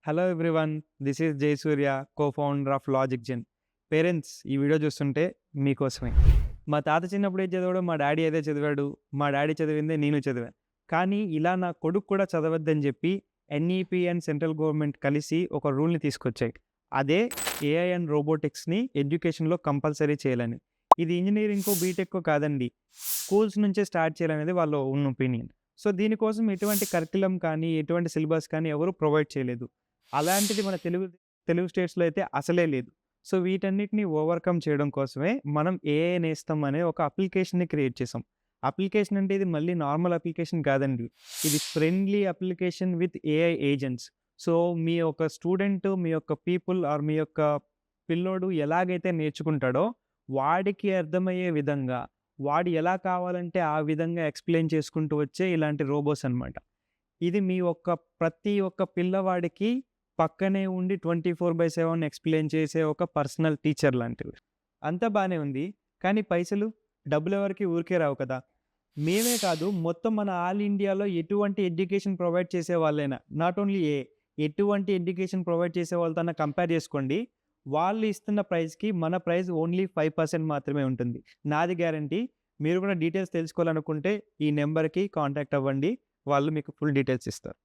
Hello everyone. This is Jayasurya, co-founder of logic gen. Parents, ఈ video చూస్తుంటే మీకోసమే. మా తాత చిన్నప్పుడు ఏది చదివాడో మా డాడీ అదే చదివాడు. మా డాడీ చదివిందే నేను చదివాను. కానీ ఇలా నా కొడుకు కూడా చదవద్దని చెప్పి ఎన్ఈపీ అండ్ సెంట్రల్ గవర్నమెంట్ కలిసి ఒక రూల్‌ని తీసుకొచ్చాయి. అదే ఏఐ అండ్ రోబోటిక్స్‌ని ఎడ్యుకేషన్‌లో కంపల్సరీ చేయాలని. ఇది ఇంజినీరింగ్‌కో, బీటెక్కో కాదండి. స్కూల్స్ నుంచే స్టార్ట్ చేయాలనేది వాళ్ళ ఓన్ ఒపీనియన్. సో, దీనికోసం ఎటువంటి కరిక్యులమ్ కానీ, ఎటువంటి సిలబస్ కానీ ఎవరు ప్రొవైడ్ చేయలేదు. అలాంటిది మన తెలుగు స్టేట్స్‌లో అయితే అసలే లేదు. సో, వీటన్నిటిని ఓవర్‌కమ్ చేయడం కోసమే మనం ఏఐ నేస్తం అనే ఒక అప్లికేషన్‌ని క్రియేట్ చేసాం. అప్లికేషన్ అంటే ఇది మళ్ళీ నార్మల్ అప్లికేషన్ కాదండి. ఇది friendly application with AI agents. So, మీ యొక్క స్టూడెంట్, మీ యొక్క పీపుల్ ఆర్ మీ యొక్క పిల్లోడు ఎలాగైతే నేర్చుకుంటాడో, వాడికి అర్థమయ్యే విధంగా, వాడు ఎలా కావాలంటే ఆ విధంగా ఎక్స్‌ప్లెయిన్ చేసుకుంటూ వచ్చే ఇలాంటి రోబోస్ అనమాట. ఇది మీ ప్రతి ఒక్క పిల్లవాడికి పక్కనే ఉండి 24/7 ఎక్స్‌ప్లెయిన్ చేసే ఒక పర్సనల్ టీచర్ లాంటివి. అంతా బానే ఉంది. కానీ పైసలు, డబ్బులెవరికీ ఊరికే రావు కదా! మేమే కాదు, మొత్తం మన ఆల్ ఇండియాలో ఎటువంటి ఎడ్యుకేషన్ ప్రొవైడ్ చేసే వాళ్ళైనా, నాట్ ఓన్లీ ఎటువంటి ఎడ్యుకేషన్ ప్రొవైడ్ చేసే వాళ్ళతోన్నా కంపేర్ చేసుకోండి. వాళ్ళు ఇస్తున్న ప్రైస్‌కి మన ప్రైస్ ఓన్లీ 5% మాత్రమే ఉంటుంది. నాది గ్యారంటీ. మీరు కూడా డీటెయిల్స్ తెలుసుకోవాలనుకుంటే ఈ నంబర్‌కి కాంటాక్ట్ అవ్వండి. వాళ్ళు మీకు ఫుల్ డీటెయిల్స్ ఇస్తారు.